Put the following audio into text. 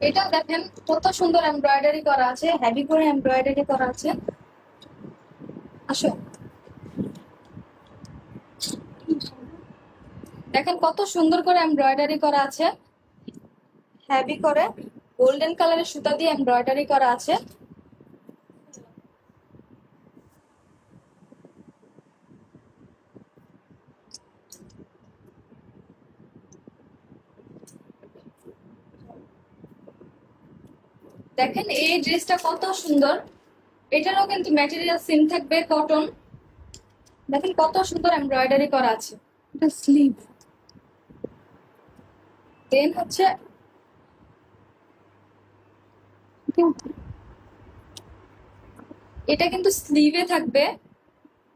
এটা দেখেন কত সুন্দর এমব্রয়ডারি করা আছে, হেভি করে এমব্রয়ডারি করা আছে। আসো, দেখেন কত সুন্দর করে এমব্রয়ডারি করা আছে, হেভি করে গোল্ডেন কালারের সুতা দিয়ে এমব্রয়ডারি করা আছে। দেখেন এই ড্রেসটা কত সুন্দর, এটারও কিন্তু ম্যাটেরিয়াল সেম থাকবে, কটন। দেখেন কত সুন্দর এমব্রয়ডারি করা আছে। এটা স্লিভ। দেন হচ্ছে এটা কিন্তু স্লিভে থাকবে।